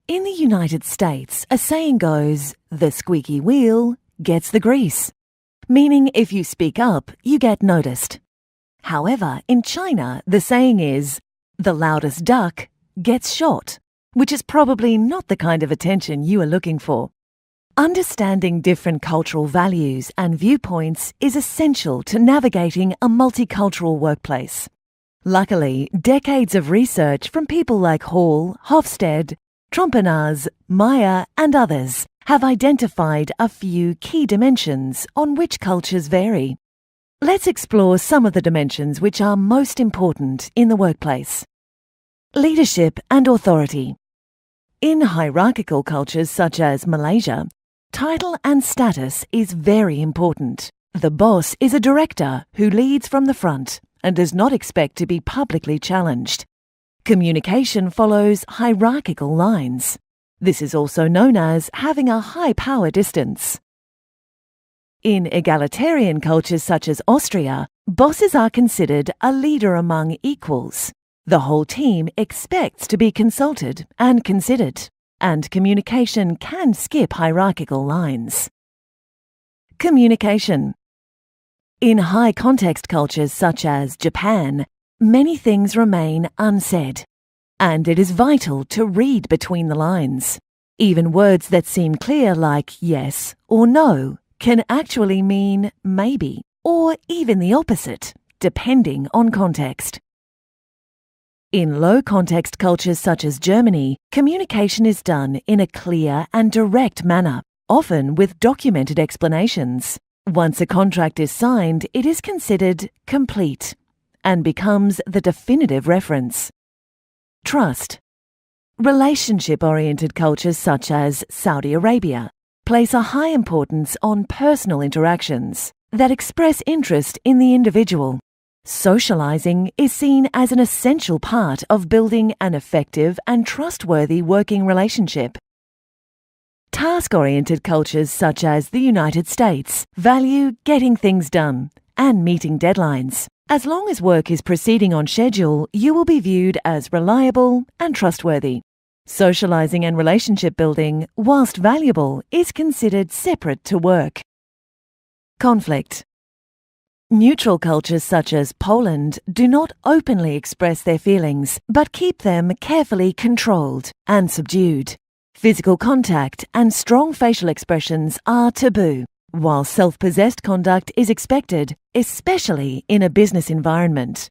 In the United States, a saying goes, "The squeaky wheel gets the grease," meaning if you speak up, you get noticed. However, in China, the saying is, "The loudest duck gets shot," which is probably not the kind of attention you are looking for. Understanding different cultural values and viewpoints is essential to navigating a multicultural workplace. Luckily, decades of research from people like Hall, Hofstede, Trompenas, Meyer, and others have identified a few key dimensions on which cultures vary. Let's explore some of the dimensions which are most important in the workplace. Leadership and authority. In hierarchical cultures such as Malaysia, title and status is very important. The boss is a director who leads from the front and does not expect to be publicly challenged. Communication follows hierarchical lines. This is also known as having a high power distance. In egalitarian cultures such as Austria, bosses are considered a leader among equals. The whole team expects to be consulted and considered, and communication can skip hierarchical lines. Communication. In high-context cultures such as Japan, many things remain unsaid, and it is vital to read between the lines. Even words that seem clear like yes or no can actually mean maybe, or even the opposite, depending on context. In low-context cultures such as Germany, communication is done in a clear and direct manner, often with documented explanations. Once a contract is signed, it is considered complete and becomes the definitive reference. Trust. Relationship-oriented cultures such as Saudi Arabia place a high importance on personal interactions that express interest in the individual. Socializing is seen as an essential part of building an effective and trustworthy working relationship. Task-oriented cultures such as the United States value getting things done and meeting deadlines. As long as work is proceeding on schedule, you will be viewed as reliable and trustworthy. Socializing and relationship building, whilst valuable, is considered separate to work. Conflict. Neutral cultures such as Poland do not openly express their feelings, but keep them carefully controlled and subdued. Physical contact and strong facial expressions are taboo, while self-possessed conduct is expected, especially in a business environment.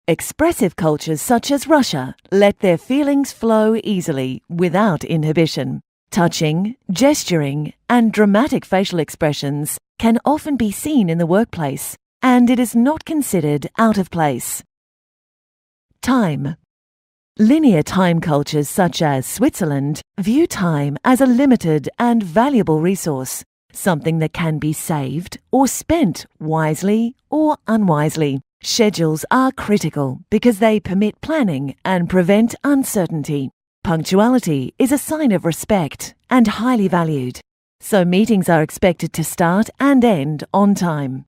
Expressive cultures such as Russia let their feelings flow easily without inhibition. Touching, gesturing, and dramatic facial expressions can often be seen in the workplace, and it is not considered out of place. Time. Linear time cultures such as Switzerland view time as a limited and valuable resource, something that can be saved or spent wisely or unwisely. Schedules are critical because they permit planning and prevent uncertainty. Punctuality is a sign of respect and highly valued, so meetings are expected to start and end on time.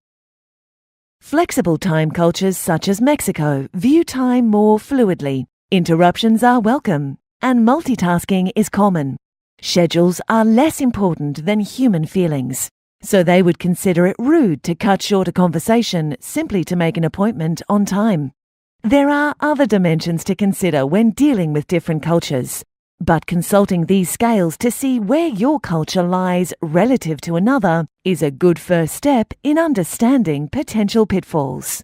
Flexible time cultures such as Mexico view time more fluidly. Interruptions are welcome, and multitasking is common. Schedules are less important than human feelings, so they would consider it rude to cut short a conversation simply to make an appointment on time. There are other dimensions to consider when dealing with different cultures, but consulting these scales to see where your culture lies relative to another is a good first step in understanding potential pitfalls.